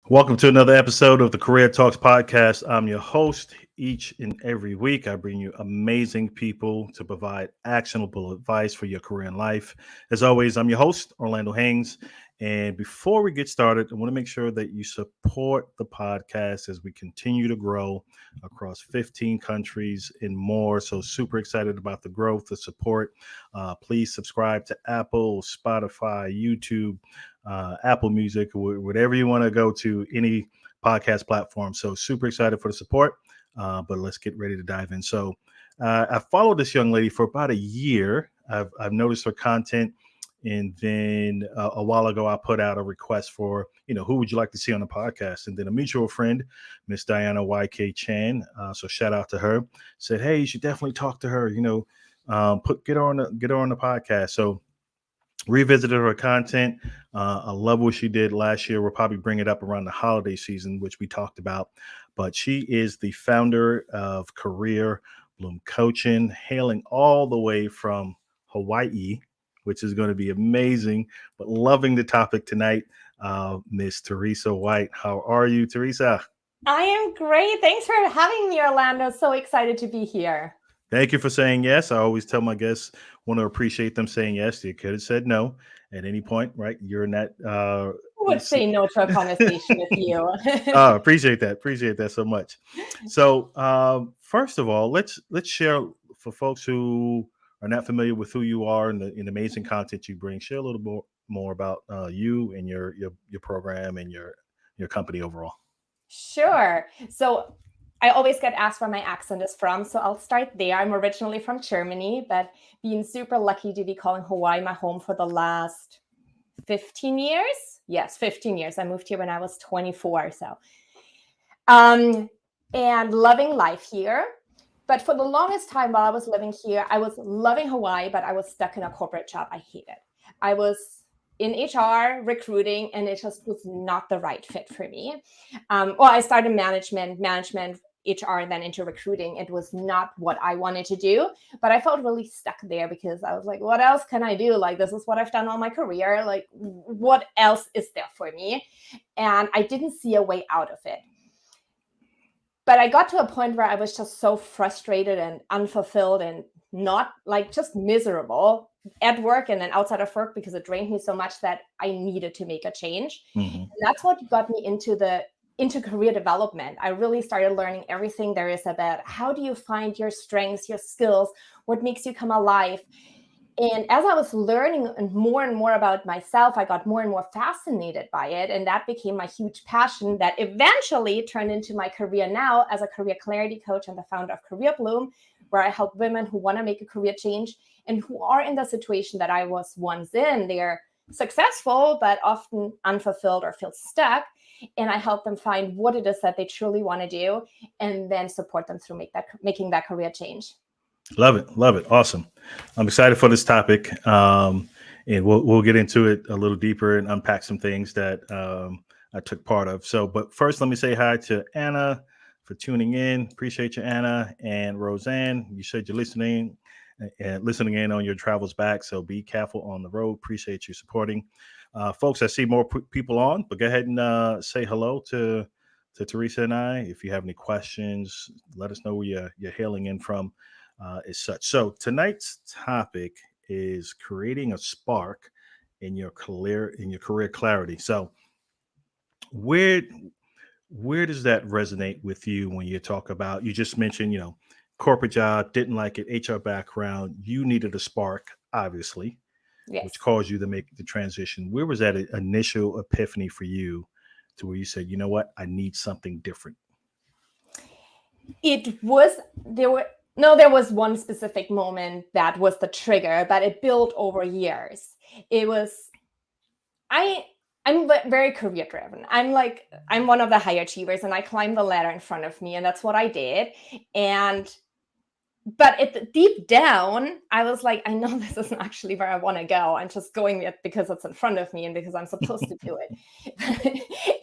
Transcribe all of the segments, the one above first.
Welcome to another episode of the Career Talks podcast. I'm your host. Each and every week, I bring you amazing people to provide actionable advice for your career and life. As always, I'm your host, Orlando Haynes. And before we get started, I want to make sure that you support the podcast as we continue to grow across 15 countries and more. So, super excited about the growth, the support. Please subscribe to Apple, Spotify, YouTube, Apple Music, whatever you want to go to, any podcast platform. So super excited for the support, but let's get ready to dive in. So I followed this young lady for about a year. I've noticed her content. And then a while ago, I put out a request for, who would you like to see on the podcast? And then a mutual friend, Miss Diana YK Chan, so shout out to her, said, hey, you should definitely talk to her, get her on the podcast. So revisited her content. I love what she did last year. We'll probably bring it up around the holiday season, which we talked about. But she is the founder of Career Bloom Coaching, hailing all the way from Hawaii, which is going to be amazing. But loving the topic tonight, Miss Theresa White. How are you, Theresa? I am great. Thanks for having me, Orlando. So excited to be here. Thank you for saying yes. I always tell my guests, want to appreciate them saying yes. You could have said no at any point, right? You're in that. Who would say no to a conversation with you? Appreciate that. Appreciate that so much. So, first of all, let's share for folks who are not familiar with who you are and the amazing content you bring. Share a little more about you and your program and your company overall. Sure. So I always get asked where my accent is from. So I'll start there. I'm originally from Germany, but being super lucky to be calling Hawaii my home for the last 15 years. Yes, 15 years. I moved here when I was 24. And loving life here. But for the longest time while I was living here, I was loving Hawaii, but I was stuck in a corporate job I hated. I was in HR recruiting, and it just was not the right fit for me. I started management, HR, and then into recruiting. It was not what I wanted to do, but I felt really stuck there because I was like, what else can I do? Like, this is what I've done all my career. Like, what else is there for me? And I didn't see a way out of it. But I got to a point where I was just so frustrated and unfulfilled and not like just miserable at work and then outside of work because it drained me so much that I needed to make a change. Mm-hmm. And that's what got me into career development. I really started learning everything there is about how do you find your strengths, your skills, what makes you come alive. And as I was learning and more about myself, I got more and more fascinated by it. And that became my huge passion that eventually turned into my career now as a career clarity coach and the founder of Career Bloom, where I help women who want to make a career change and who are in the situation that I was once in. They're successful, but often unfulfilled or feel stuck. And I help them find what it is that they truly want to do and then support them through making that career change. Love it. Love it. Awesome. I'm excited for this topic. And we'll get into it a little deeper and unpack some things that I took part of. So, but first, let me say hi to Anna for tuning in. Appreciate you, Anna. And Roseanne, you said you're listening in on your travels back. So be careful on the road. Appreciate you supporting. Folks, I see more people on, but go ahead and say hello to Theresa and I. If you have any questions, let us know where you're hailing in from. As such. So tonight's topic is creating a spark in your career clarity. So where does that resonate with you when you talk about, you just mentioned, corporate job, didn't like it, HR background, you needed a spark, obviously, Yes. which caused you to make the transition. Where was that initial epiphany for you to where you said, you know what, I need something different? There was one specific moment that was the trigger, but it built over years. I'm very career driven. I'm one of the high achievers and I climbed the ladder in front of me and that's what I did. But deep down, I was like, I know this isn't actually where I want to go. I'm just going it because it's in front of me and because I'm supposed to do it.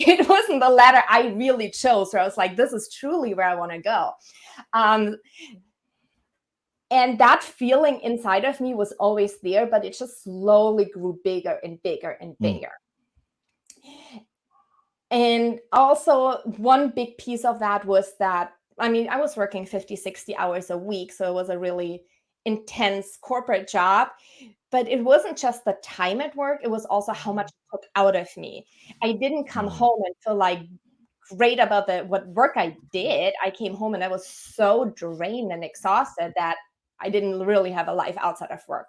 It wasn't the ladder I really chose where I was like, this is truly where I want to go. And that feeling inside of me was always there, but it just slowly grew bigger and bigger and bigger. And also one big piece of that was that, I mean, I was working 50, 60 hours a week. So it was a really intense corporate job. But it wasn't just the time at work, it was also how much it took out of me. I didn't come home and feel like great about what work I did. I came home and I was so drained and exhausted that I didn't really have a life outside of work.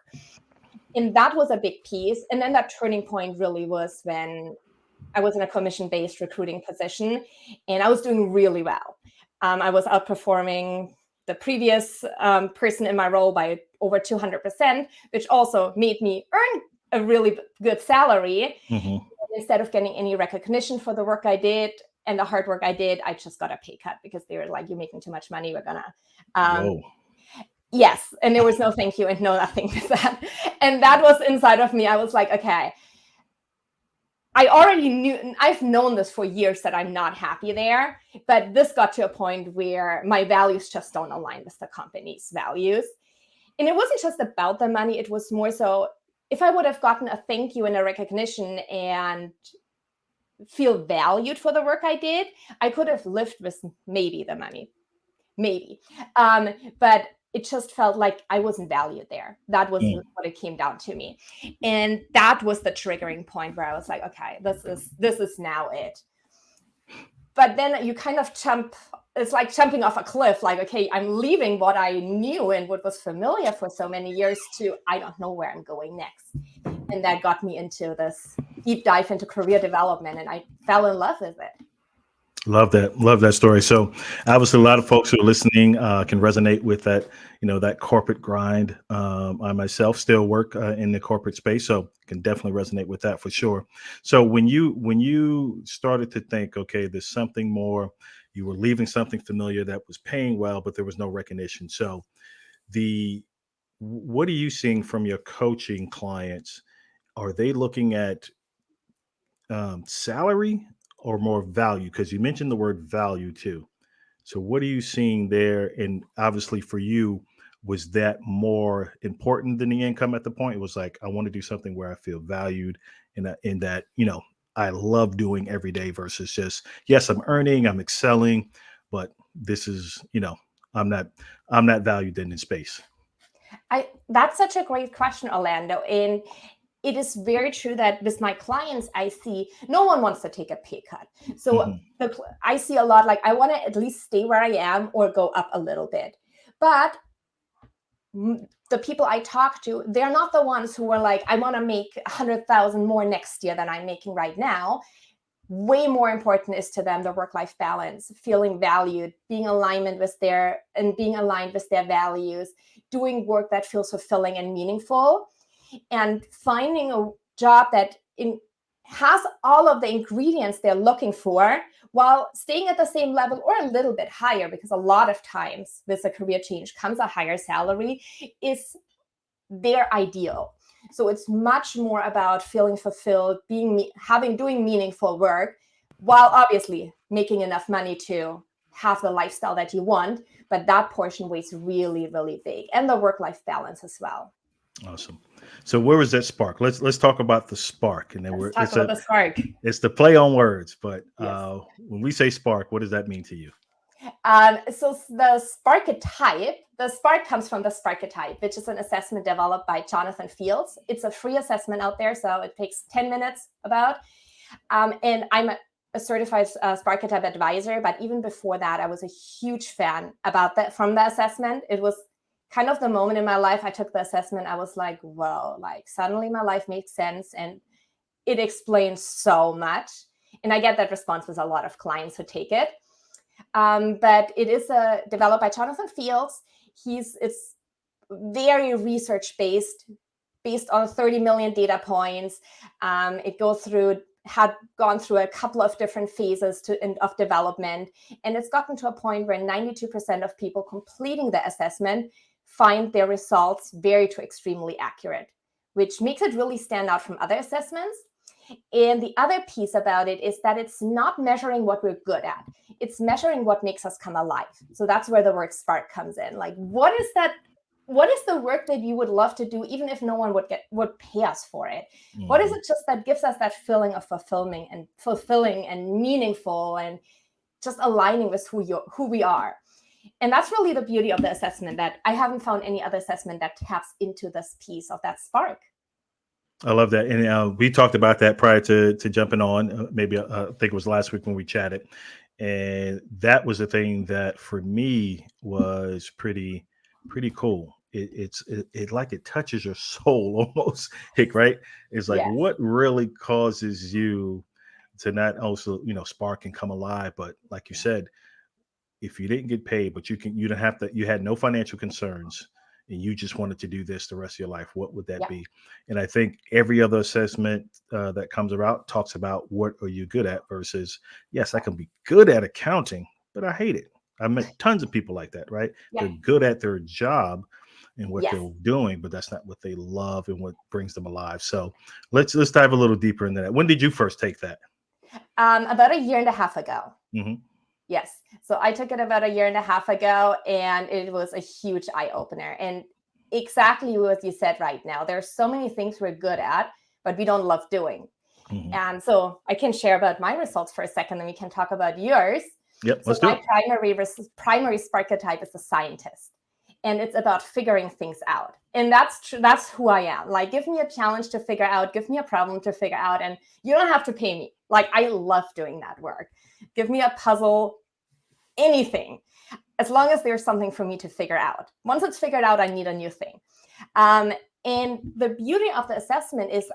And that was a big piece. And then that turning point really was when I was in a commission-based recruiting position, and I was doing really well. I was outperforming the previous person in my role by over 200%, which also made me earn a really good salary. Mm-hmm. Instead of getting any recognition for the work I did and the hard work I did, I just got a pay cut because they were like, "You're making too much money. We're gonna." Whoa. Yes, and there was no thank you and no nothing with that. And that was inside of me. I was like, okay, I already knew, I've known this for years that I'm not happy there, but this got to a point where my values just don't align with the company's values. And it wasn't just about the money, it was more so, if I would have gotten a thank you and a recognition and feel valued for the work I did, I could have lived with maybe the money, maybe. But it just felt like I wasn't valued there. That was what it came down to me. And that was the triggering point where I was like, okay, this is now it. But then you kind of it's like jumping off a cliff, like, okay, I'm leaving what I knew and what was familiar for so many years to, I don't know where I'm going next. And that got me into this deep dive into career development, and I fell in love with it. Love that. Love that story. So obviously a lot of folks who are listening can resonate with that, that corporate grind. I myself still work in the corporate space, so can definitely resonate with that for sure. So when you started to think, okay, there's something more, you were leaving something familiar that was paying well, but there was no recognition. So what are you seeing from your coaching clients? Are they looking at salary or more value? Because you mentioned the word value too. So what are you seeing there? And obviously for you, was that more important than the income at the point? It was like, I want to do something where I feel valued and in that, I love doing every day versus just, yes, I'm earning, I'm excelling, but this is, I'm not valued in space. That's such a great question, Orlando. And it is very true that with my clients, I see no one wants to take a pay cut. So I see a lot like, I want to at least stay where I am or go up a little bit. But the people I talk to, they're not the ones who are like, I want to make 100,000 more next year than I'm making right now. Way more important is to them the work-life balance, feeling valued, being aligned with their values, doing work that feels fulfilling and meaningful, and finding a job that has all of the ingredients they're looking for while staying at the same level or a little bit higher, because a lot of times with a career change comes a higher salary, is their ideal. So it's much more about feeling fulfilled, doing meaningful work, while obviously making enough money to have the lifestyle that you want. But that portion weighs really, really big, and the work-life balance as well. Awesome. So where was that spark? Let's talk about the spark, and then Let's talk about the spark. It's the play on words, but Yes. when we say spark, what does that mean to you? So the Sparketype, the spark comes from the Sparketype, which is an assessment developed by Jonathan Fields. It's a free assessment out there, so it takes 10 minutes about. And I'm a certified Sparketype advisor, but even before that, I was a huge fan from the assessment. It was kind of the moment in my life I took the assessment. I was like, whoa, like suddenly my life makes sense, and it explains so much. And I get that response with a lot of clients who take it. But it is developed by Jonathan Fields. It's very research based on 30 million data points. It had gone through a couple of different phases of development, and it's gotten to a point where 92% of people completing the assessment find their results very to extremely accurate, which makes it really stand out from other assessments. And the other piece about it is that it's not measuring what we're good at. It's measuring what makes us come alive. So that's where the word spark comes in. Like, what is that what is the work that you would love to do, even if no one would pay us for it? Mm-hmm. What is it just that gives us that feeling of fulfilling and meaningful and just aligning with who we are? And that's really the beauty of the assessment, that I haven't found any other assessment that taps into this piece of that spark. I love that. And we talked about that prior to jumping on. Maybe I think it was last week when we chatted. And that was the thing that for me was pretty cool. It like it touches your soul almost, Hick, right? It's like Yes. what really causes you to not also, spark and come alive, but like you said, if you didn't get paid, but you don't have to, you had no financial concerns and you just wanted to do this the rest of your life, what would that be? And I think every other assessment that comes about talks about what are you good at versus, yes, I can be good at accounting, but I hate it. I met tons of people like that, right? They're good at their job and what they're doing, but that's not what they love and what brings them alive. So let's dive a little deeper into that. When did you first take that? About a year and a half ago. Mm-hmm. Yes. So I took it about a year and a half ago, and it was a huge eye-opener. And exactly what you said right now. There's so many things we're good at, but we don't love doing. Mm-hmm. And so I can share about my results for a second, and we can talk about yours. Yep, so let's do it. My primary Sparketype is a scientist, and it's about figuring things out. And that's who I am. Like, give me a challenge to figure out, give me a problem to figure out, and you don't have to pay me. Like, I love doing that work. Give me a puzzle, anything, as long as there's something for me to figure out. Once it's figured out, I need a new thing. And the beauty of the assessment is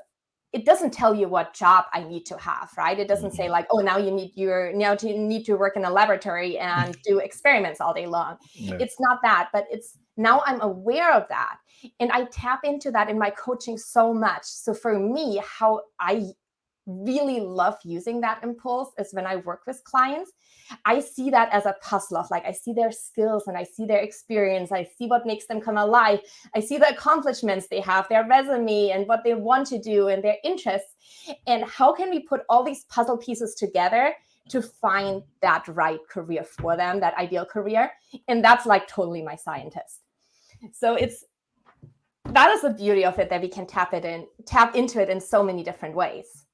it doesn't tell you what job I need to have, right? It doesn't say like, oh, now you need to work in a laboratory and do experiments all day long. Yeah. It's not that, but it's now I'm aware of that. And I tap into that in my coaching so much. So for me, how I really love using that impulse is when I work with clients. I see that as a puzzle of like, I see their skills and I see their experience. I see what makes them come alive. I see the accomplishments they have, their resume and what they want to do and their interests. And how can we put all these puzzle pieces together to find that right career for them, that ideal career? And that's like totally my scientist. So that is the beauty of it, that we can tap into it in so many different ways.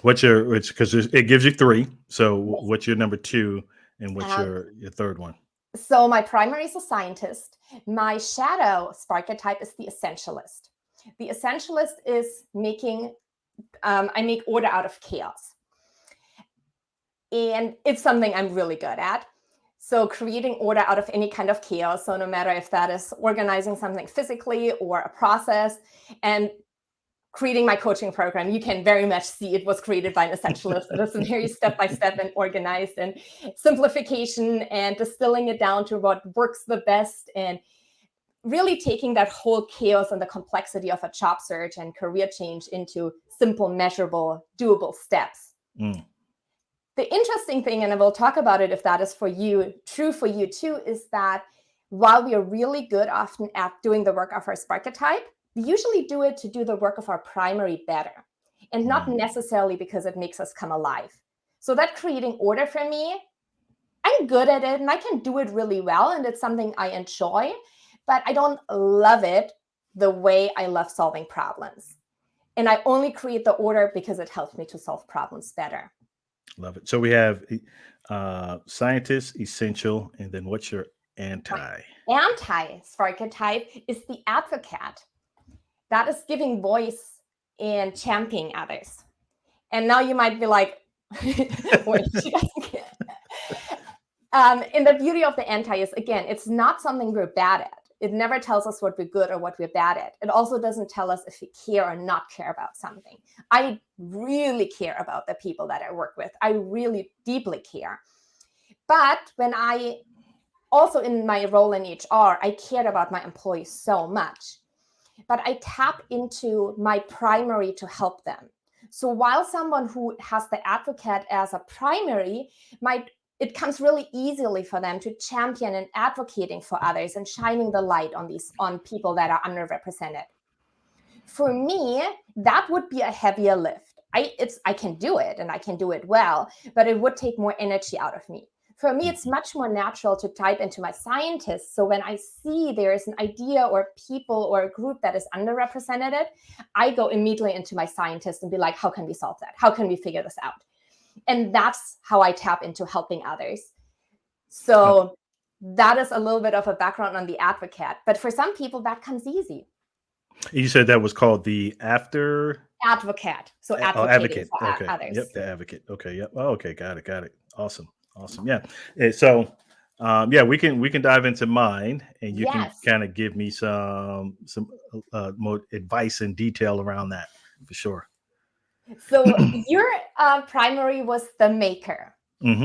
Because it gives you 3. So what's your number 2 and what's your third one? So my primary is a scientist. My shadow Sparketype is the essentialist. The essentialist is I make order out of chaos. And it's something I'm really good at. So creating order out of any kind of chaos. So no matter if that is organizing something physically or a process, and creating my coaching program, you can very much see it was created by an essentialist. It is very step-by-step and organized, and simplification and distilling it down to what works the best, and really taking that whole chaos and the complexity of a job search and career change into simple, measurable, doable steps. Mm. The interesting thing, and I will talk about it if that is true for you too, is that while we are really good often at doing the work of our Sparketype, we usually do it to do the work of our primary better, and not necessarily because it makes us come alive. So that creating order for me, I'm good at it and I can do it really well, and it's something I enjoy, but I don't love it the way I love solving problems. And I only create the order because it helps me to solve problems better. Love it. So we have scientist, essential, and then what's your anti? Anti-Sparketype is the advocate. That is giving voice and championing others. And now you might be like, wait, she doesn't care. And the beauty of the anti is, again, it's not something we're bad at. It never tells us what we're good or what we're bad at. It also doesn't tell us if we care or not care about something. I really care about the people that I work with. I really deeply care. But when also in my role in HR, I cared about my employees so much. But I tap into my primary to help them. So while someone who has the advocate as a primary it comes really easily for them to champion and advocating for others and shining the light on people that are underrepresented. For me, that would be a heavier lift. I can do it and I can do it well, but it would take more energy out of me. For me, it's much more natural to type into my scientist. So when I see there is an idea or people or a group that is underrepresented, I go immediately into my scientist and be like, how can we solve that? How can we figure this out? And that's how I tap into helping others. So that is a little bit of a background on the advocate. But for some people, that comes easy. You said that was called the after Advocate. So advocating advocate. for Okay. others. Yep. The advocate. Okay. Yep. Oh, okay. Got it. Got it. Awesome. Awesome. Yeah. So, yeah, we can dive into mine, and you can Yes. kind of give me some more advice and detail around that for sure. So your primary was the maker. Hmm.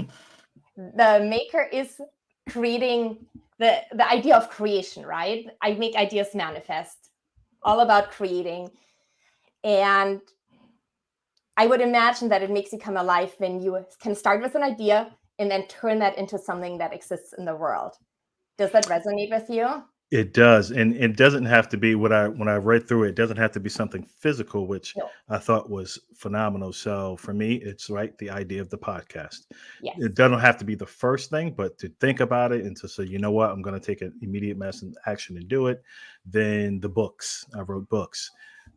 The maker is creating the idea of creation, right? I make ideas manifest, all about creating. And I would imagine that it makes you come alive when you can start with an idea and then turn that into something that exists in the world. Does that resonate with you? It does, and it doesn't have to be what I when I read through it. It doesn't have to be something physical, which No. I thought was phenomenal. So for me, it's right the idea of the podcast. Yes. It doesn't have to be the first thing, but to think about it and to say, you know what, I'm going to take an immediate action and do it. Then the books. I wrote books.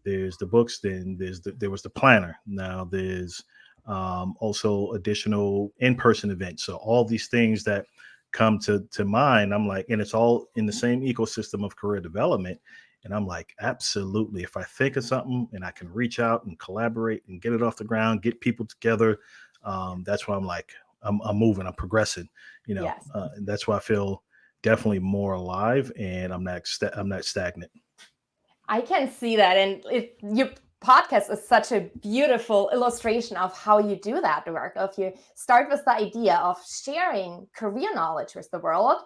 There's the books. Then there was the planner. Now there's also additional in-person events. So all these things that come to mind, I'm like, and it's all in the same ecosystem of career development. And I'm like, absolutely. If I think of something and I can reach out and collaborate and get it off the ground, get people together, that's why I'm like, I'm moving, I'm progressing, Yes. and that's why I feel definitely more alive, and I'm not stagnant. I can see that. And your podcast is such a beautiful illustration of how you do that work. If you start with the idea of sharing career knowledge with the world,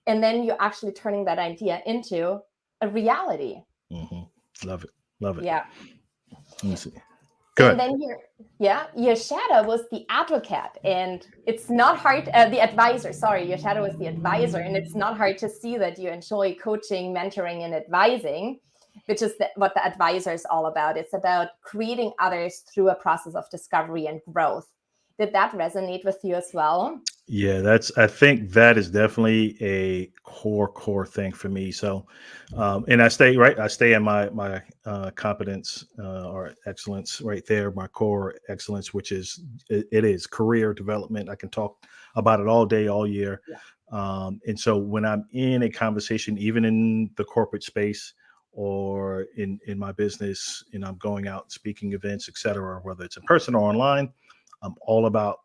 and then you're actually turning that idea into a reality. Hmm. Love it. Love it. Yeah. Let me see. Go And ahead. then your shadow was the advocate, and it's not hard. The advisor, sorry, your shadow was the advisor, and it's not hard to see that you enjoy coaching, mentoring, and advising, which is what the advisor is all about. It's about creating others through a process of discovery and growth. Did that resonate with you as well? Yeah, I think that is definitely a core thing for me. So, and I stay in my competence or excellence right there, my core excellence, which is, it is career development. I can talk about it all day, all year. Yeah. And so when I'm in a conversation, even in the corporate space or in my business, and I'm going out speaking events, et cetera, whether it's in person or online, I'm all about,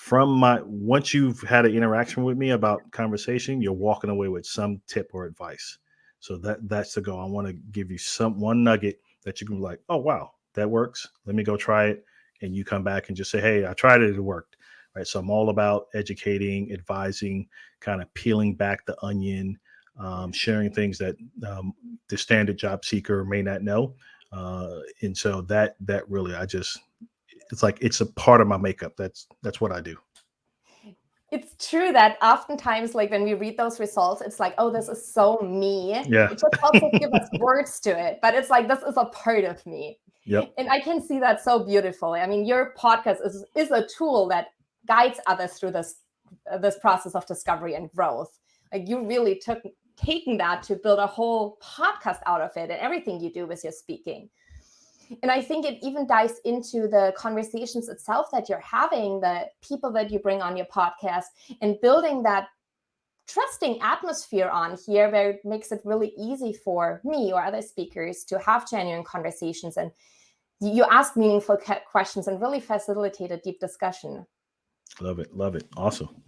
once you've had an interaction with me about conversation, you're walking away with some tip or advice. So that's the goal. I want to give you one nugget that you can be like, oh wow, that works, let me go try it. And you come back and just say, hey, I tried it, it worked. Right. So I'm all about educating, advising, kind of peeling back the onion, sharing things that the standard job seeker may not know. And so that really, it's like it's a part of my makeup. That's what I do. It's true that oftentimes, like when we read those results, it's like, oh, this is so me. Yeah. It just helps us give us words to it, but it's like, this is a part of me. Yep. And I can see that so beautifully. I mean, your podcast is a tool that guides others through this process of discovery and growth. Like you really taking that to build a whole podcast out of it and everything you do with your speaking. And I think it even dives into the conversations itself that you're having, the people that you bring on your podcast, and building that trusting atmosphere on here where it makes it really easy for me or other speakers to have genuine conversations, and you ask meaningful questions and really facilitate a deep discussion. Love it. Love it. Awesome.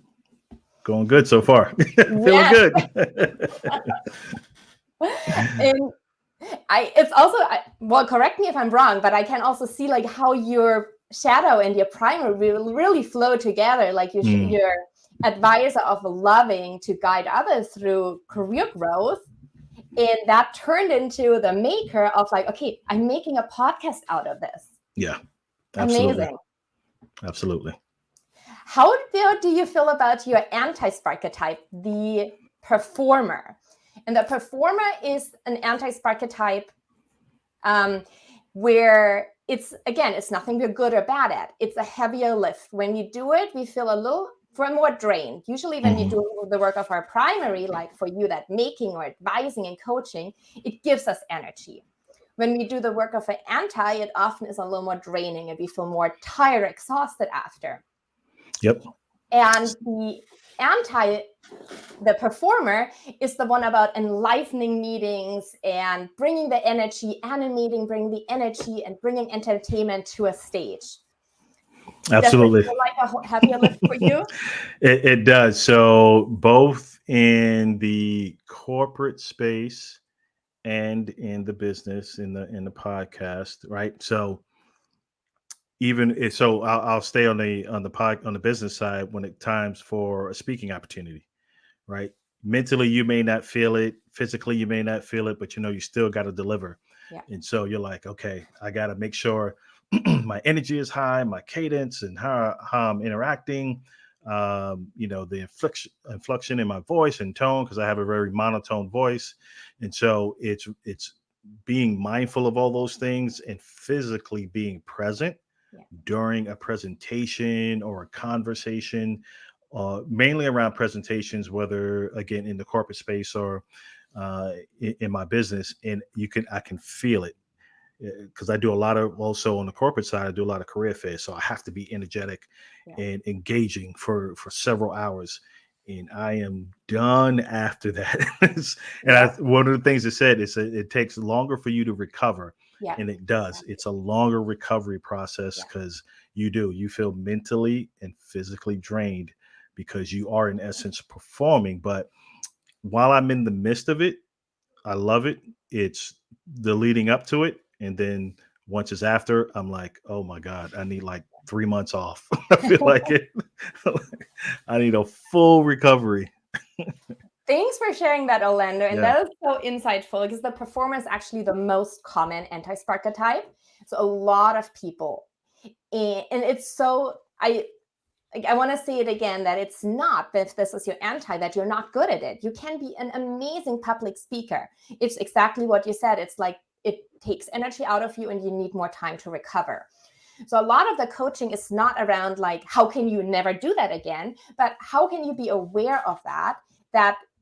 Going good so far. Feeling Yes. good. And it's also, well, correct me if I'm wrong, but I can also see like how your shadow and your primary will really flow together. Like your advisor of loving to guide others through career growth. And that turned into the maker of like, okay, I'm making a podcast out of this. Yeah, absolutely. Amazing. Absolutely. How do you feel about your anti-Sparketype, the performer? And the performer is an anti-Sparketype where it's nothing we're good or bad at. It's a heavier lift. When you do it, we feel a little we're more drained. Usually when we do the work of our primary, like for you, that making or advising and coaching, it gives us energy. When we do the work of an anti, it often is a little more draining and we feel more tired, exhausted after. Yep. And the anti, the performer, is the one about enlivening meetings and bringing the energy, animating, bringing the energy and bringing entertainment to a stage. Absolutely. Does it feel like a heavier lift for you? It does. So both in the corporate space and in the business, in the podcast, right? So I'll stay on the business side when it times for a speaking opportunity, right? Mentally, you may not feel it. Physically, you may not feel it, but you still got to deliver. Yeah. And so you're like, okay, I got to make sure my energy is high, my cadence, and how I'm interacting. The inflection in my voice and tone, because I have a very monotone voice, and so it's being mindful of all those things and physically being present during a presentation or a conversation, mainly around presentations, whether again in the corporate space or in my business. And I can feel it because I do a lot of, also on the corporate side, I do a lot of career fairs. So I have to be energetic and engaging for several hours. And I am done after that. One of the things it said is it takes longer for you to recover. Yeah. And it does. Exactly. It's a longer recovery process because you feel mentally and physically drained because you are in essence performing. But while I'm in the midst of it, I love it. It's the leading up to it. And then once it's after, I'm like, oh my God, I need like 3 months off. I feel like it. I need a full recovery. Thanks for sharing that, Orlando. And that is so insightful because the performer is actually the most common anti-Sparketype. So a lot of people, and it's so, I want to say it again, that it's not, if this is your anti, that you're not good at it. You can be an amazing public speaker. It's exactly what you said. It's like it takes energy out of you and you need more time to recover. So a lot of the coaching is not around like, how can you never do that again? But how can you be aware of that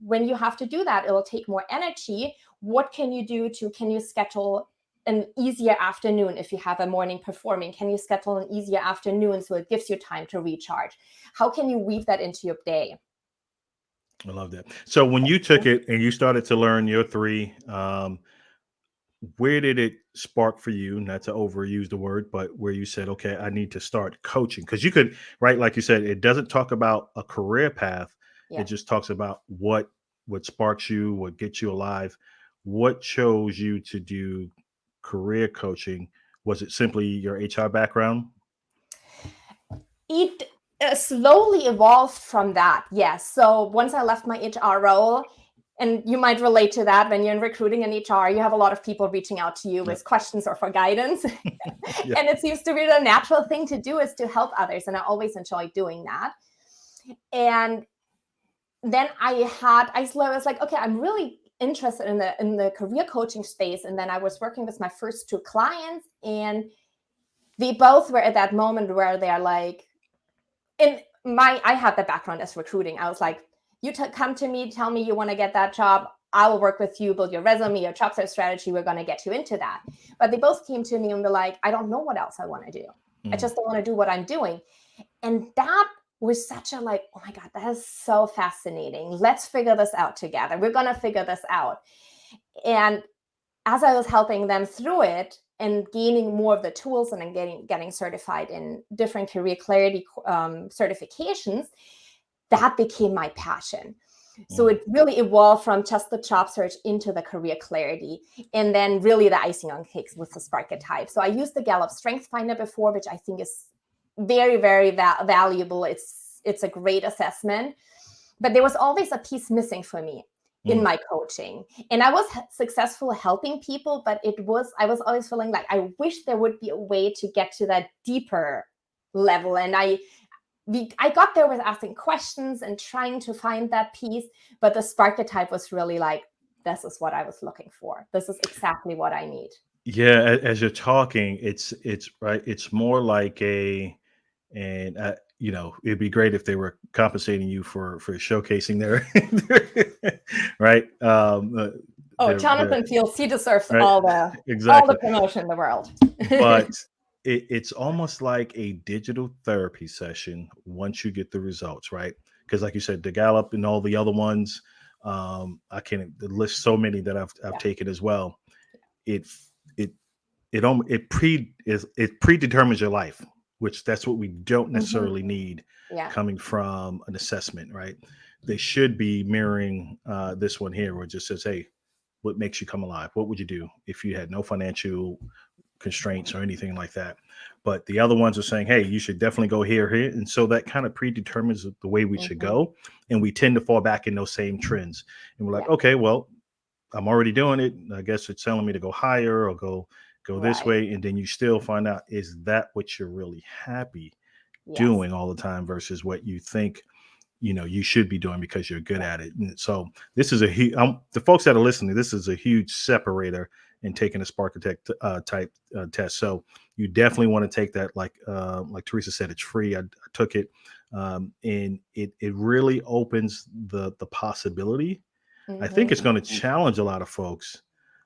when you have to do that, it'll take more energy. What can you do can you schedule an easier afternoon? If you have a morning performing, can you schedule an easier afternoon so it gives you time to recharge? How can you weave that into your day? I love that. So when you took it and you started to learn your three, where did it spark for you? Not to overuse the word, but where you said, okay, I need to start coaching. Because you could, right, like you said, it doesn't talk about a career path. It just talks about what sparks you, what gets you alive. What chose you to do career coaching? Was it simply your HR background? It slowly evolved from that. Yes. So once I left my HR role, and you might relate to that when you're in recruiting and HR, you have a lot of people reaching out to you with questions or for guidance. And it seems to be the natural thing to do is to help others. And I always enjoy doing that. And then I was like, okay, I'm really interested in the career coaching space. And then I was working with my first 2 clients, and they both were at that moment where they're like, I had the background as recruiting. I was like, you come to me, tell me you want to get that job. I will work with you, build your resume, your job search strategy. We're going to get you into that. But they both came to me and were like, I don't know what else I want to do. I just don't want to do what I'm doing. And that was such a like, oh my God, that is so fascinating. Let's figure this out together. We're going to figure this out. And as I was helping them through it and gaining more of the tools and then getting certified in different career clarity certifications, that became my passion. So it really evolved from just the job search into the career clarity, and then really the icing on cakes with the Sparketype. So I used the Gallup Strength Finder before, which I think is very, very valuable. It's a great assessment, but there was always a piece missing for me in my coaching. And I was successful helping people, but I was always feeling like I wish there would be a way to get to that deeper level. And I got there with asking questions and trying to find that piece, but the Sparketype was really like, this is what I was looking for. This is exactly what I need. Yeah, as you're talking, it's right. It's more like it'd be great if they were compensating you for showcasing their, right. Jonathan feels he deserves Right, all the exactly. promotion in the world. But it's almost like a digital therapy session once you get the results, right? Because like you said, the Gallup and all the other ones, I can't list so many that I've Yeah. taken as well. It it it predetermines your life, which that's what we don't necessarily need Yeah. coming from an assessment, right? They should be mirroring this one here, where it just says, "Hey, what makes you come alive? What would you do if you had no financial constraints or anything like that?" But the other ones are saying, "Hey, you should definitely go here," and so that kind of predetermines the way we should go, and we tend to fall back in those same trends. And we're like, Yeah. "Okay, well, I'm already doing it. I guess it's telling me to go higher or go this Right. way," and then you still find out, is that what you're really happy Yes. doing all the time versus what you think you should be doing because you're good at it. And so this is the folks that are listening, this is a huge separator in taking a Sparketype type test. So you definitely want to take that. Like Theresa said, it's free. I took it, and it really opens the possibility. I think it's going to challenge a lot of folks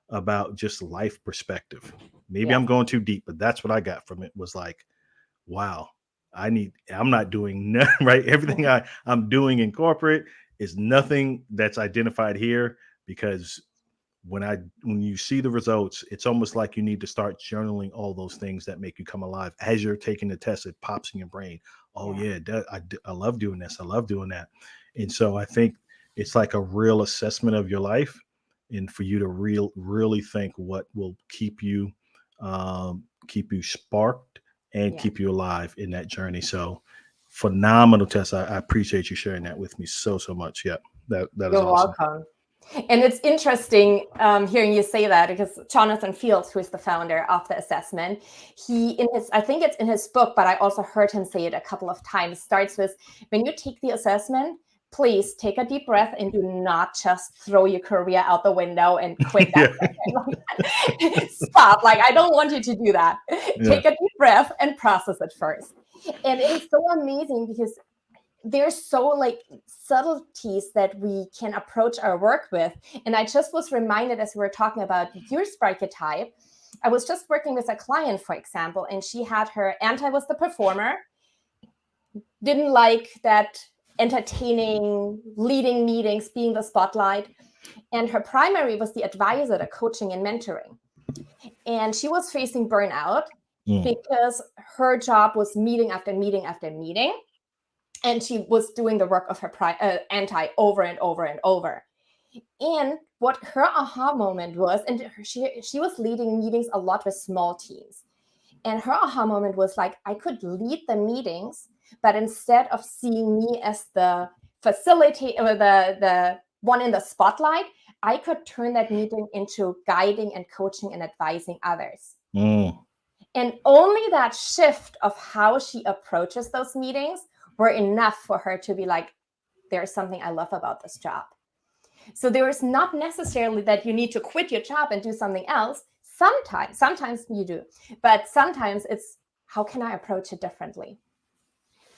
about just life perspective. Maybe Yes. I'm going too deep, but that's what I got from it, was like, wow, I'm not doing nothing, right. Everything I'm doing in corporate is nothing that's identified here, because when you see the results, it's almost like you need to start journaling all those things that make you come alive. As you're taking the test, it pops in your brain. Oh yeah, I love doing this. I love doing that. And so I think it's like a real assessment of your life, and for you to really think what will keep you sparked and Yeah. keep you alive in that journey. So phenomenal test. I appreciate you sharing that with me so much. Yeah, that is You're awesome. welcome. And it's interesting hearing you say that, because Jonathan Fields, who is the founder of the assessment, I think it's in his book, but I also heard him say it a couple of times, starts with, when you take the assessment, please take a deep breath and do not just throw your career out the window and quit that. Stop. Like, I don't want you to do that. Yeah. Take a deep breath and process it first. And it is so amazing, because there's so like subtleties that we can approach our work with. And I just was reminded, as we were talking about your Sparketype, I was just working with a client, for example, and she had her anti was the performer, didn't like that entertaining, leading meetings, being the spotlight. And her primary was the advisor, the coaching and mentoring. And she was facing burnout because her job was meeting after meeting after meeting. And she was doing the work of her anti over and over and over. And what her aha moment was, and she was leading meetings a lot with small teams. And her aha moment was like, I could lead the meetings, but instead of seeing me as the facilitator or the one in the spotlight, I could turn that meeting into guiding and coaching and advising others. And only that shift of how she approaches those meetings were enough for her to be like, there's something I love about this job. So there is not necessarily that you need to quit your job and do something else. Sometimes you do, but sometimes it's, how can I approach it differently?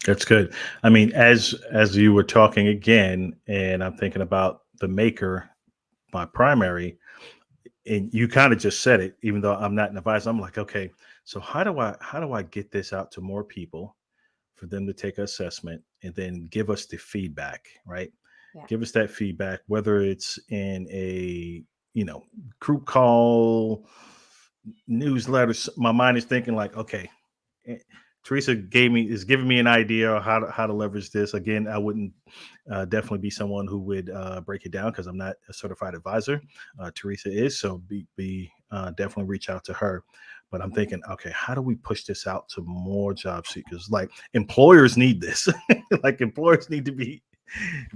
That's good. I mean, as you were talking again, and I'm thinking about the maker, my primary, and you kind of just said it, even though I'm not an advisor. I'm like, okay, so how do I get this out to more people, for them to take assessment and then give us the feedback, right? Yeah. Give us that feedback, whether it's in a group call, newsletter. My mind is thinking like, okay, Theresa is giving me an idea of how to leverage this. Again, I wouldn't definitely be someone who would break it down, because I'm not a certified advisor. Theresa is, so definitely reach out to her. But I'm thinking, okay, how do we push this out to more job seekers? Like, employers need this. Like, employers need to be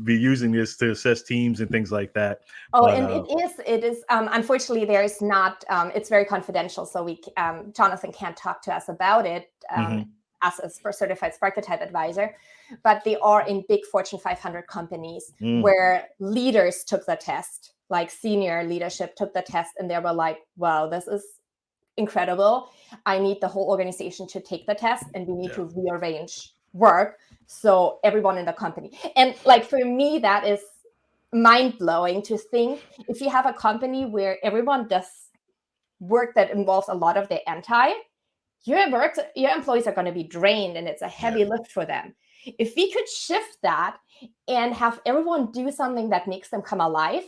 using this to assess teams and things like that. Oh, But, and it is. Unfortunately, there is not. It's very confidential, so Jonathan can't talk to us about it. As a certified Sparketype advisor, but they are in big Fortune 500 companies where leaders took the test, like senior leadership took the test, and they were like, wow, this is incredible. I need the whole organization to take the test, and we need to rearrange work. So everyone in the company, and like for me, that is mind blowing to think if you have a company where everyone does work that involves a lot of the your employees are going to be drained and it's a heavy lift for them. If we could shift that and have everyone do something that makes them come alive,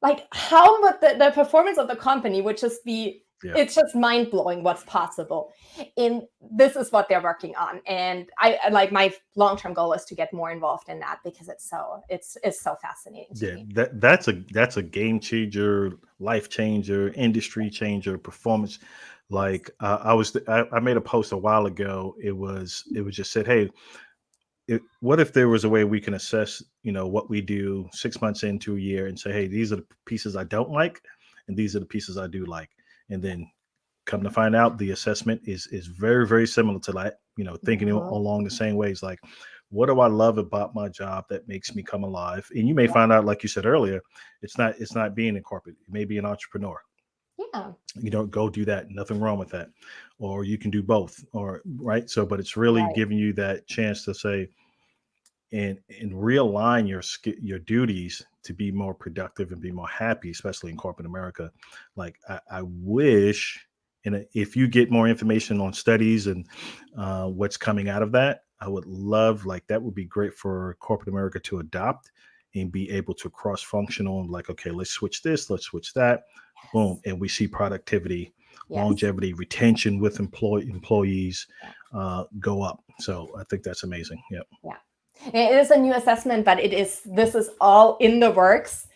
like how would the performance of the company would just be, it's just mind blowing what's possible. And this is what they're working on. And I like my long-term goal is to get more involved in that because it's so fascinating to me. That's a game changer, life changer, industry changer, performance. Like I made a post a while ago. It was just said, hey, what if there was a way we can assess, what we do 6 months into a year and say, hey, these are the pieces I don't like, and these are the pieces I do like, and then come to find out the assessment is very, very similar to that. Thinking along the same ways, like, what do I love about my job that makes me come alive? And you may find out, like you said earlier, it's not being in corporate. It may be an entrepreneur. Yeah. You don't go do that. Nothing wrong with that. Or you can do both. Or right. So, but it's really giving you that chance to say and realign your duties to be more productive and be more happy, especially in corporate America. Like I wish, and if you get more information on studies and what's coming out of that, I would love, like, that would be great for corporate America to adopt and be able to cross functional and like, okay, let's switch this, let's switch that, boom, and we see productivity, longevity, retention with employees go up. So I think that's amazing. Yeah. It is a new assessment, but this is all in the works.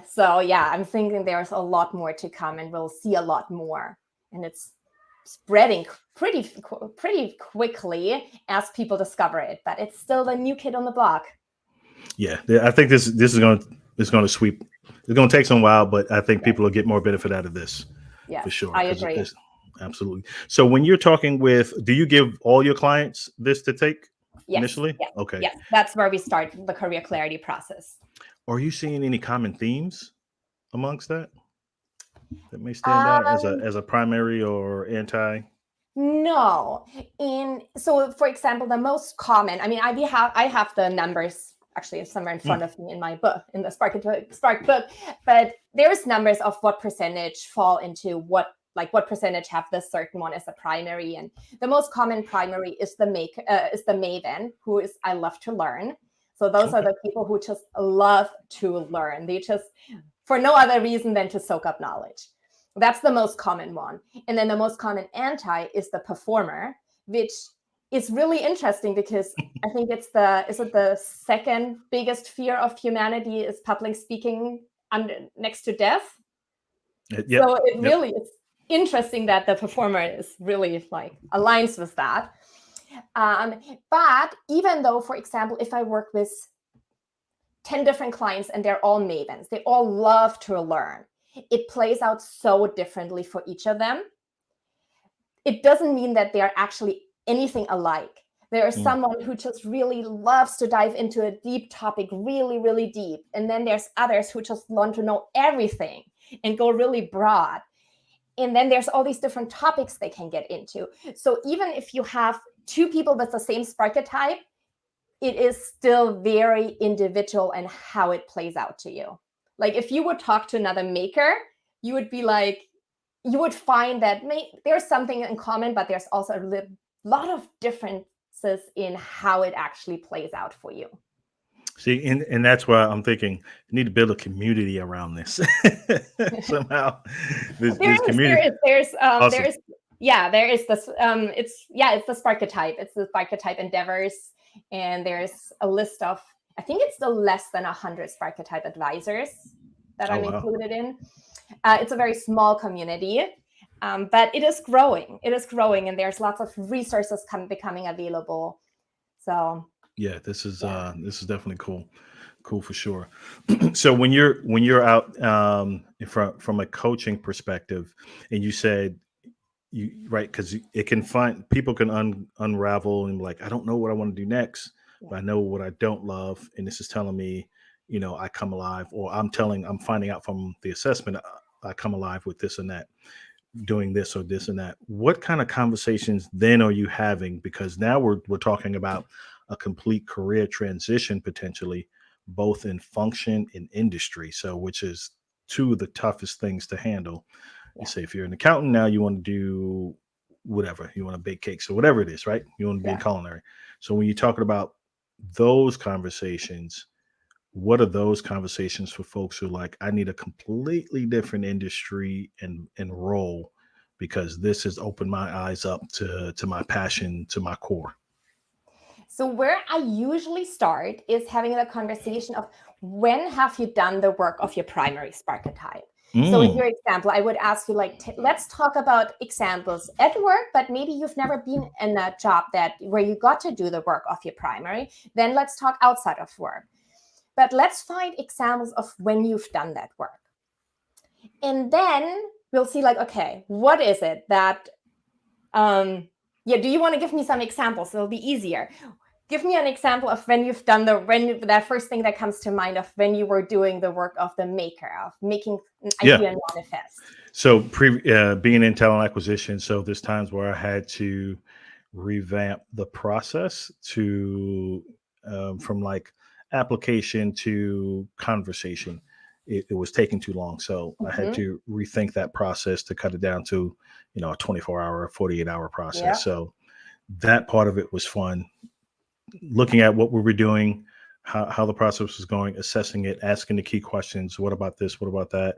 So yeah, I'm thinking there's a lot more to come, and we'll see a lot more, and it's spreading pretty quickly as people discover it. But it's still the new kid on the block. Yeah, I think this is going to sweep. It's going to take some while, but I think people will get more benefit out of this. Yeah, for sure. I agree. Absolutely. So when you're talking do you give all your clients this to take initially? Yes. Okay. Yes, that's where we start the career clarity process. Are you seeing any common themes amongst that may stand out as a primary or anti? No. So for example, the most common, I mean, I have the numbers actually somewhere in front of me in my book, in the Spark book, but there's numbers of what percentage fall into what percentage have this certain one as a primary. And the most common primary is the maven, who is I love to learn. So those are the people who just love to learn. They just, for no other reason than to soak up knowledge. That's the most common one. And then the most common anti is the performer, which is really interesting because I think is it the second biggest fear of humanity is public speaking next to death. So it really is interesting that the performer is really like aligns with that. But even though, for example, if I work with 10 different clients and they're all mavens, they all love to learn, it plays out so differently for each of them. It doesn't mean that they're actually anything alike. There is someone who just really loves to dive into a deep topic, really, really deep. And then there's others who just want to know everything and go really broad. And then there's all these different topics they can get into. So even if you have two people with the same Sparketype, it is still very individual and how it plays out to you. Like if you would talk to another maker, you would be like, you would find that there's something in common, but there's also a lot of differences in how it actually plays out for you. See, and that's why I'm thinking you need to build a community around this somehow. This community. There is this. It's the Sparketype. It's the Sparketype endeavors, and there's a list of, I think it's still less than 100 Sparketype advisors that I'm included in. It's a very small community, but it is growing. It is growing, and there's lots of resources becoming available. So yeah, this is definitely cool for sure. So when you're out from a coaching perspective, and you said because it can people can unravel and like, I don't know what I want to do next, but I know what I don't love, and this is telling me, I come alive, or I'm finding out from the assessment I come alive with this and that. doing this or this and that. What kind of conversations then are you having? Because now we're talking about a complete career transition potentially, both in function and industry. So, which is two of the toughest things to handle. You Yeah. say if you're an accountant now, you want to do whatever, you want to bake cakes or whatever it is, right? You want to be in Yeah. culinary. So when you're talking about those conversations, what are those conversations for folks who are like, I need a completely different industry and role because this has opened my eyes up to my passion, to my core? So where I usually start is having a conversation of when have you done the work of your primary Sparketype? So in Mm, your example, I would ask you like, let's talk about examples at work, but maybe you've never been in a job that where you got to do the work of your primary. Then let's talk outside of work. But let's find examples of when you've done that work. And then we'll see like, okay, what is it that, yeah, do you want to give me some examples? It'll be easier. Give me an example of when you've done that first thing that comes to mind of when you were doing the work of the maker, of making an yeah. idea manifest. So being in talent acquisition, so there's times where I had to revamp the process to from like application to conversation. It was taking too long, so I had Mm-hmm. to rethink that process to cut it down to a 24-hour, 48-hour Yeah. process. So that part of it was fun. Looking at what we were doing, how the process was going, assessing it, asking the key questions. What about this? What about that?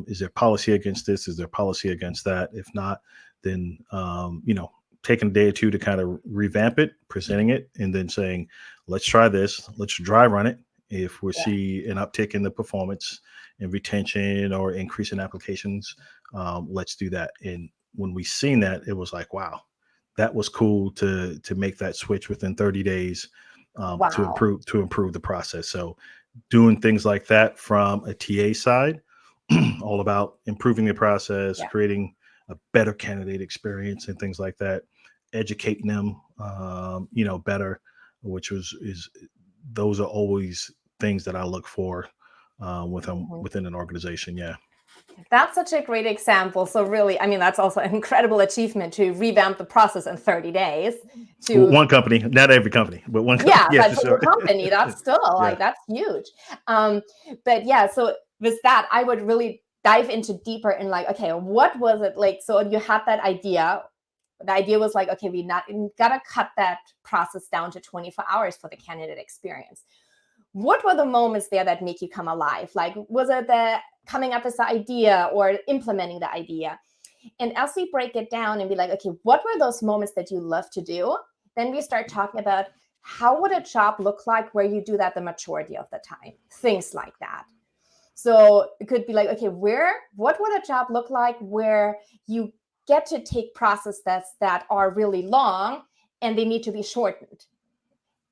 Is there policy against this? Is there policy against that? If not, then taking a day or two to kind of revamp it, presenting it, and then saying, let's try this. Let's dry run it. If we Yeah. see an uptick in the performance and retention or increase in applications, let's do that. And when we seen that, it was like, wow, that was cool to make that switch within 30 days, to Wow. improve the process. So doing things like that from a TA side, all about improving the process, Yeah. creating a better candidate experience and things like that, educating them, better, which is those are always things that I look for Mhm. within an organization. Yeah. That's such a great example. So really, I mean, that's also an incredible achievement to revamp the process in 30 days to, One company, not every company, but one company. yeah, Yeah, but for for your sure. company, that's still Yeah. like, that's huge. Um, but yeah, so with that, I would really dive into deeper in like, okay, what was it like? So you had that idea. The idea was like, okay, we gotta cut that process down to 24 hours for the candidate experience. What were the moments there that make you come alive? Like, was it the coming up with the idea or implementing the idea? And as we break it down and be like, okay, what were those moments that you love to do? Then we start talking about how would a job look like where you do that the majority of the time? Things like that. So it could be like, okay, what would a job look like where you get to take processes that are really long and they need to be shortened?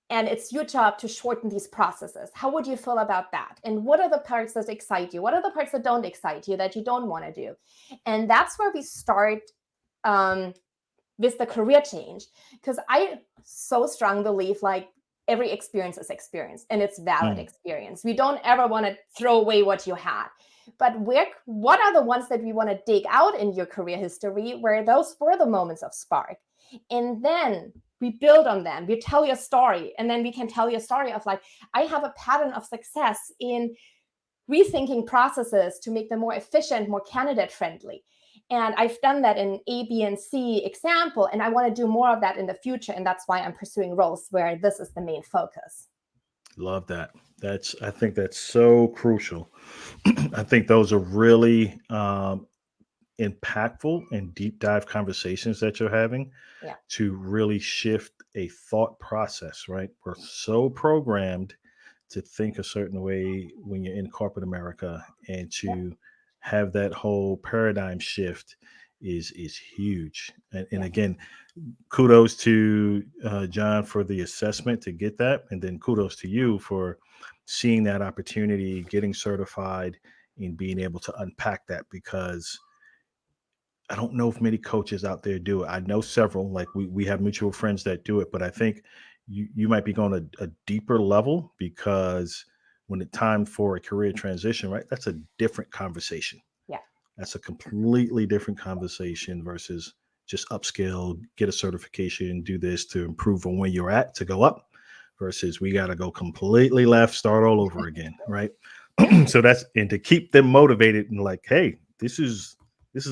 And it's your job to shorten these processes. How would you feel about that? And what are the parts that excite you? What are the parts that don't excite you that you don't want to do? And that's where we start um, with the career change. Because I so strong believe like every experience is experience and it's valid Mm. experience. We don't ever want to throw away what you had. But what are the ones that we want to dig out in your career history where those were the moments of spark? And then we build on them. We tell your story. And then we can tell your story of like, I have a pattern of success in rethinking processes to make them more efficient, more candidate friendly. And I've done that in A, B, and C example. And I want to do more of that in the future. And that's why I'm pursuing roles where this is the main focus. Love that. I think that's so crucial. I think those are really impactful and deep dive conversations that you're having Yeah. to really shift a thought process, right? We're so programmed to think a certain way when you're in corporate America, and Yeah. to have that whole paradigm shift is huge. And Yeah. again, kudos to John for the assessment to get that, and then kudos to you for seeing that opportunity, getting certified, and being able to unpack that, because I don't know if many coaches out there do it. I know several, like we have mutual friends that do it, but I think you might be going a deeper level, because when it's time for a career transition, right, that's a different conversation. Yeah. That's a completely different conversation versus just upskill, get a certification, do this to improve from where you're at to go up versus we got to go completely left, start all over again. Right. Yeah, So that's, and to keep them motivated and like, hey, this is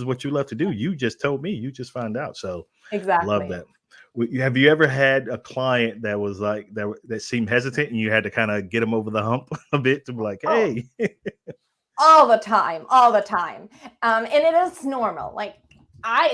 what you love to do. You just told me, you just found out. So love exactly. that. Have you ever had a client that was like that seemed hesitant and you had to kind of get them over the hump a bit to be like, Oh, hey? all the time, all the time. And it is normal. Like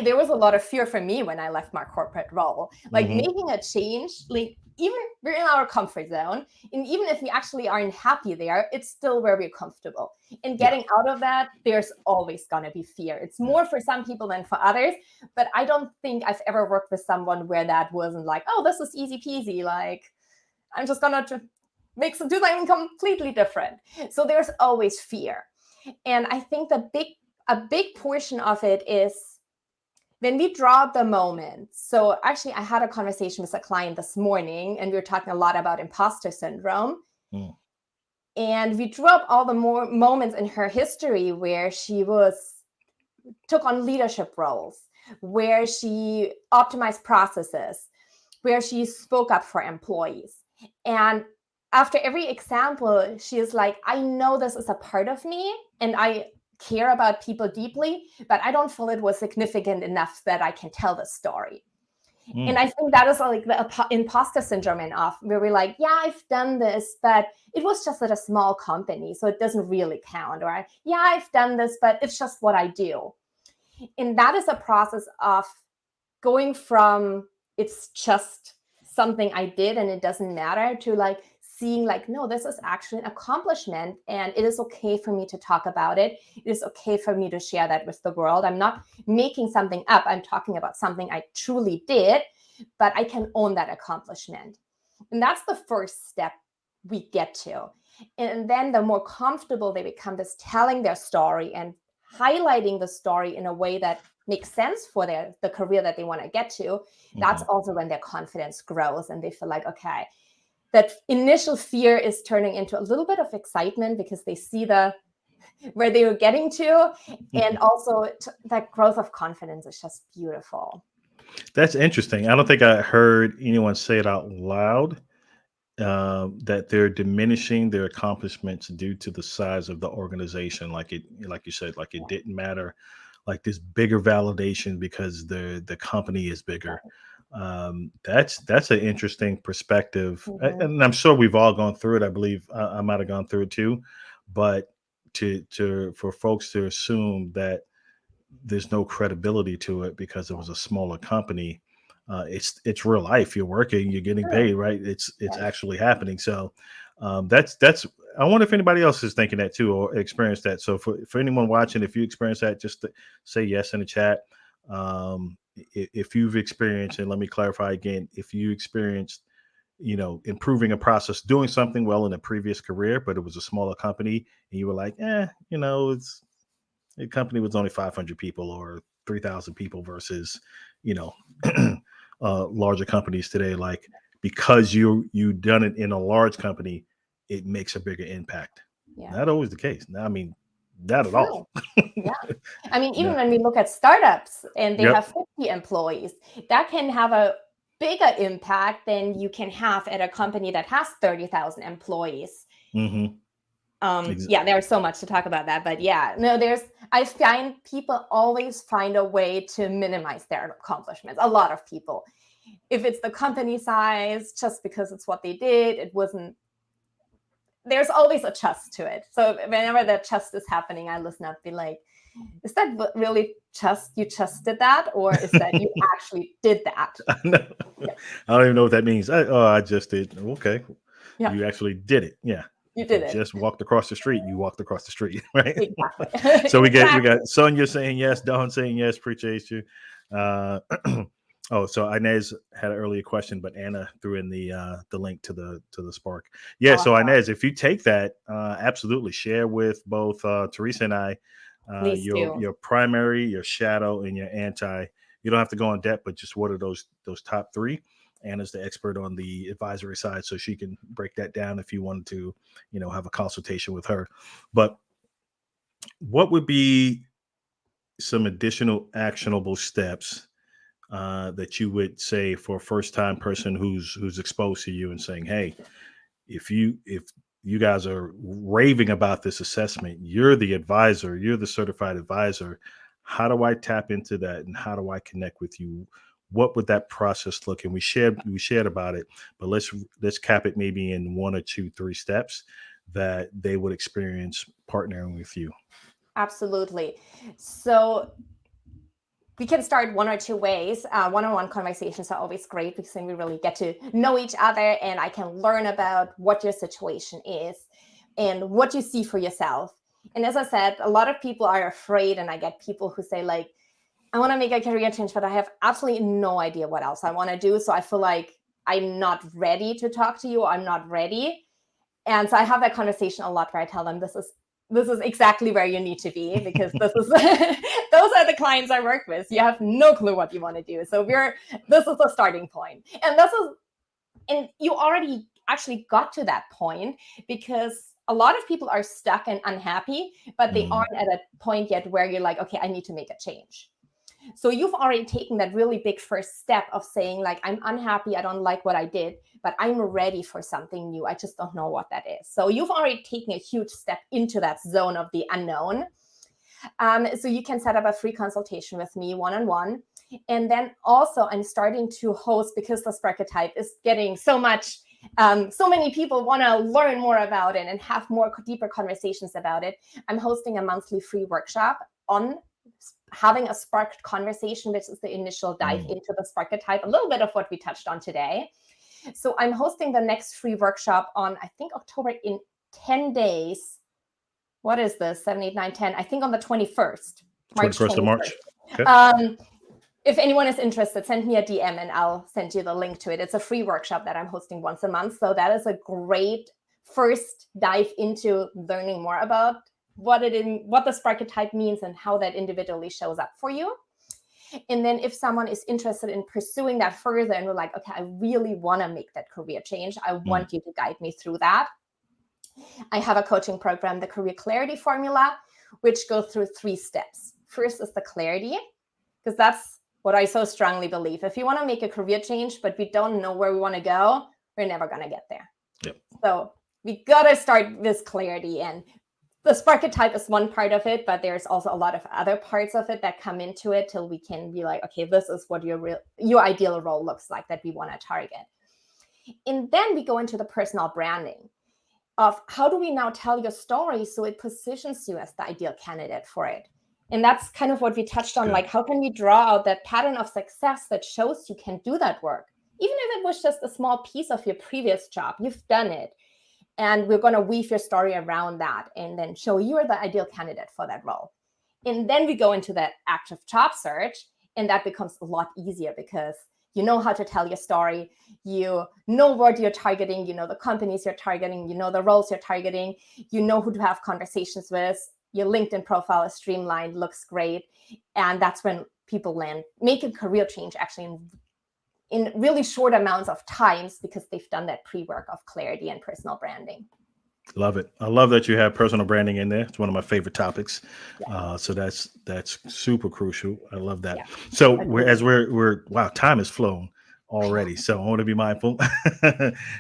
there was a lot of fear for me when I left my corporate role. Like Hmm. making a change, like even we're in our comfort zone, and even if we actually aren't happy there, it's still where we're comfortable. And Yeah. getting out of that, there's always gonna be fear. It's more for some people than for others. But I don't think I've ever worked with someone where that wasn't like, oh, this is easy peasy. Like I'm just gonna do something completely different. So there's always fear. And I think a big portion of it is when we draw the moment. So actually, I had a conversation with a client this morning, and we were talking a lot about imposter syndrome. Mm. And we drew up all the more moments in her history where she took on leadership roles, where she optimized processes, where she spoke up for employees. And after every example, she is like, I know this is a part of me and I care about people deeply, but I don't feel it was significant enough that I can tell the story. And Mm. I think that is like the imposter syndrome where we're like, yeah, I've done this, but it was just at a small company, so it doesn't really count. Or, yeah, I've done this, but it's just what I do. And that is a process of going from it's just something I did and it doesn't matter to like seeing like, no, this is actually an accomplishment and it is okay for me to talk about it. It is okay for me to share that with the world. I'm not making something up. I'm talking about something I truly did, but I can own that accomplishment. And that's the first step we get to. And then the more comfortable they become with telling their story and highlighting the story in a way that makes sense for the career that they want to get to, that's Hmm. also when their confidence grows and they feel like, okay, that initial fear is turning into a little bit of excitement because they see where they were getting to. And also that growth of confidence is just beautiful. That's interesting. I don't think I heard anyone say it out loud, that they're diminishing their accomplishments due to the size of the organization. Like you said, like it didn't matter. Like this bigger validation because the company is bigger. That's an interesting perspective, Mhm. and I'm sure we've all gone through it. I believe I might have gone through it too, but to for folks to assume that there's no credibility to it because it was a smaller company. It's real life. You're working, you're getting Sure. paid, right? It's Yes. actually happening. So that's. I wonder if anybody else is thinking that too or experienced that. So for anyone watching, if you experience that, just say yes in the chat. If you've experienced, and let me clarify again, if you experienced, improving a process, doing something well in a previous career, but it was a smaller company, and you were like, it's the company was only 500 people or 3,000 people versus, you know, larger companies today. Like because you done it in a large company, it makes a bigger impact. Yeah. Not always the case. No, I mean, not at all. True. Yeah. I mean, even No. when we look at startups and they Yep. have 50 employees, that can have a bigger impact than you can have at a company that has 30,000 employees. Hmm. Yeah, there's so much to talk about that, but yeah, no, I find people always find a way to minimize their accomplishments. A lot of people, if it's the company size, just because it's what they did, it wasn't. There's always a just to it. So whenever that just is happening, I listen up, be like, is that really just you just did that, or is that you actually did that? I know. Yeah, I don't even know what that means. I just did. Okay. yeah, You actually did it. Yeah. you If you did it. just walked across the street, you walked across the street, right? Exactly. So we Exactly. got Sonia saying yes, Don saying yes, appreciate you. Uh, oh, so Inez had an earlier question, but Anna threw in the link to the Spark. Yeah, so Awesome. Inez, if you take that, absolutely share with both Teresa and I Please do. your primary, your shadow, and your anti. You don't have to go in depth, but just what are those top three? Anna's the expert on the advisory side, so she can break that down if you wanted to, have a consultation with her. But what would be some additional actionable steps that you would say for a first time person who's exposed to you and saying, hey, if you guys are raving about this assessment, you're the advisor, you're the certified advisor. How do I tap into that, and how do I connect with you? What would that process look? And we shared about it, but let's cap it maybe in one or two, three steps that they would experience partnering with you. Absolutely. So we can start one or two ways. One-on-one conversations are always great because then we really get to know each other, and I can learn about what your situation is and what you see for yourself. And as I said, a lot of people are afraid, and I get people who say like, I want to make a career change, but I have absolutely no idea what else I want to do. So I feel like I'm not ready to talk to you. I'm not ready. And so I have that conversation a lot where I tell them this is exactly where you need to be, because this is those are the clients I work with. You have no clue what you want to do. So this is the starting point. And you already actually got to that point, because a lot of people are stuck and unhappy, but they aren't at a point yet where you're like, okay, I need to make a change. So you've already taken that really big first step of saying like, I'm unhappy, I don't like what I did, but I'm ready for something new. I just don't know what that is. So you've already taken a huge step into that zone of the unknown. So you can set up a free consultation with me one-on-one. And then also I'm starting to host, because the Sparketype is getting so much, so many people want to learn more about it and have more deeper conversations about it. I'm hosting a monthly free workshop on having a sparked conversation, which is the initial dive into the Sparketype, a little bit of what we touched on today. So I'm hosting the next free workshop on, I think, October, in 10 days. What is this? 7, 8, 9, 10. I think on the 21st. March 21st of March. Okay. If anyone is interested, send me a DM and I'll send you the link to it. It's a free workshop that I'm hosting once a month. So that is a great first dive into learning more about what the Sparketype means and how that individually shows up for you. And then if someone is interested in pursuing that further and we're like, okay, I really want to make that career change, I want you to guide me through that, I have a coaching program, the Career Clarity Formula, which goes through 3 steps. First is the clarity, because that's what I so strongly believe. If you want to make a career change, but we don't know where we want to go, we're never going to get there. Yep. So we got to start with clarity. And the Sparketype is one part of it, but there's also a lot of other parts of it that come into it till we can be like, okay, this is what your ideal role looks like that we want to target. And then we go into the personal branding of how do we now tell your story so it positions you as the ideal candidate for it. And that's kind of what we touched on, like how can we draw out that pattern of success that shows you can do that work? Even if it was just a small piece of your previous job, you've done it. And we're going to weave your story around that and then show you're the ideal candidate for that role. And then we go into that active job search, and that becomes a lot easier because you know how to tell your story, you know what you're targeting, you know the companies you're targeting, you know the roles you're targeting, you know who to have conversations with, your LinkedIn profile is streamlined, looks great. And that's when people make a career change actually in really short amounts of times, because they've done that pre-work of clarity and personal branding. Love it. I love that you have personal branding in there. It's one of my favorite topics. Yeah. So that's super crucial. I love that. Yeah. So we're wow, time has flown already. So I want to be mindful.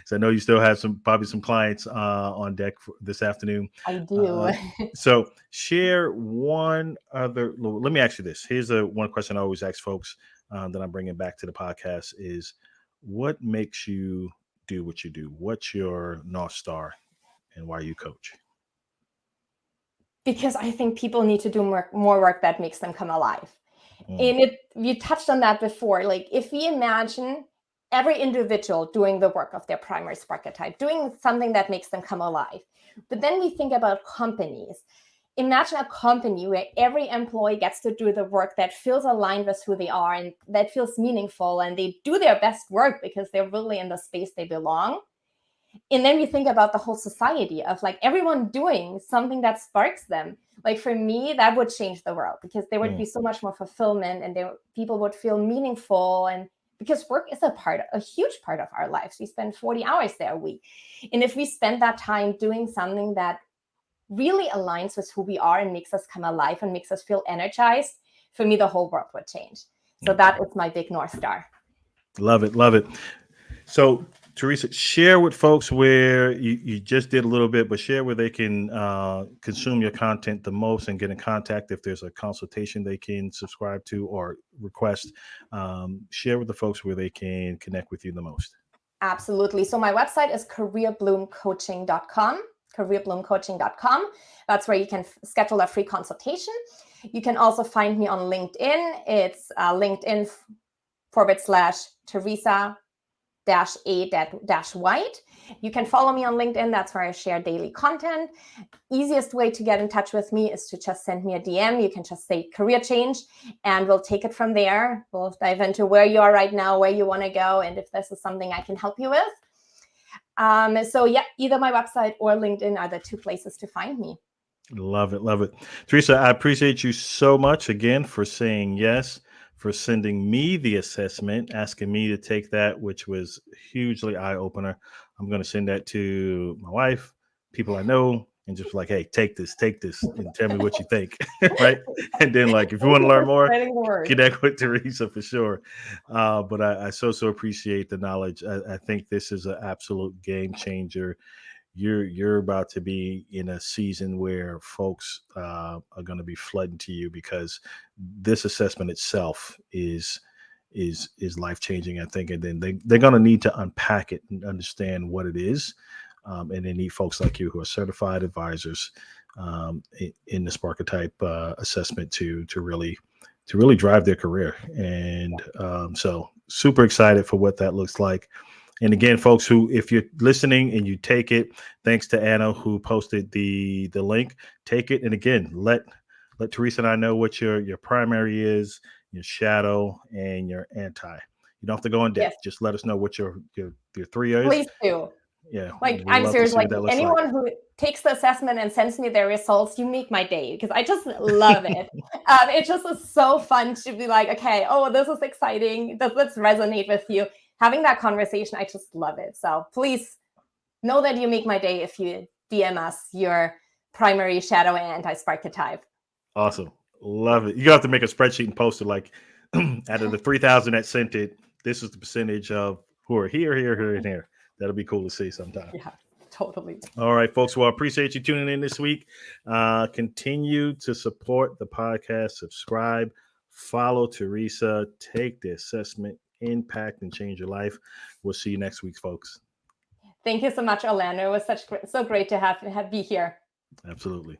So I know you still have probably some clients on deck this afternoon. I do. So share one other. Let me ask you this. Here's one question I always ask folks that I'm bringing back to the podcast is, what makes you do what you do? What's your North Star? And why you coach? Because I think people need to do more work that makes them come alive. And you touched on that before. Like if we imagine every individual doing the work of their primary Sparketype, doing something that makes them come alive, but then we think about companies. Imagine a company where every employee gets to do the work that feels aligned with who they are and that feels meaningful, and they do their best work because they're really in the space they belong. And then we think about the whole society of like everyone doing something that sparks them. Like for me, that would change the world, because there would be so much more fulfillment, and people would feel meaningful. And because work is a huge part of our lives. We spend 40 hours there a week. And if we spend that time doing something that really aligns with who we are and makes us come alive and makes us feel energized, for me, the whole world would change. So that is my big North Star. Love it. Love it. So, Theresa, share with folks where you just did a little bit, but share where they can consume your content the most and get in contact if there's a consultation they can subscribe to or request. Share with the folks where they can connect with you the most. Absolutely. So my website is careerbloomcoaching.com. careerbloomcoaching.com. That's where you can schedule a free consultation. You can also find me on LinkedIn. It's LinkedIn/Theresa-A-White. You can follow me on LinkedIn. That's where I share daily content. Easiest way to get in touch with me is to just send me a DM. You can just say career change and we'll take it from there. We'll dive into where you are right now, where you want to go, and if this is something I can help you with. So yeah, either my website or LinkedIn are the two places to find me. Love it. Love it. Theresa, I appreciate you so much again for saying yes, for sending me the assessment, asking me to take that, which was hugely eye-opener. I'm going to send that to my wife, people I know, and just like, hey, take this, and tell me what you think, right? And then like, if you want to learn more, connect with Theresa for sure. But I so appreciate the knowledge. I think this is an absolute game changer. You're about to be in a season where folks are going to be flooding to you because this assessment itself is life changing, I think, and then they're going to need to unpack it and understand what it is, and they need folks like you who are certified advisors in the Sparketype assessment to really drive their career, and so super excited for what that looks like. And again, folks, if you're listening and you take it, thanks to Anna who posted the link, take it. And again, let Theresa and I know what your primary is, your shadow, and your anti. You don't have to go in depth. Yes. Just let us know what your three is. Please do. Yeah. Like, I'm serious. Like, anyone who takes the assessment and sends me their results, you make my day because I just love it. It just is so fun to be like, okay, oh, this is exciting. Let's resonate with you. Having that conversation, I just love it. So please know that you make my day if you DM us your primary, shadow, and anti-Sparketype. Awesome. Love it. You have to make a spreadsheet and post it like, out of the 3,000 that sent it, this is the percentage of who are here, and here. That'll be cool to see sometime. Yeah, totally. All right, folks. Well, I appreciate you tuning in this week. Continue to support the podcast, subscribe, follow Theresa, take the assessment, impact, and change your life. We'll see you next week, folks. Thank you so much, Orlando. It was so great to be here. Absolutely.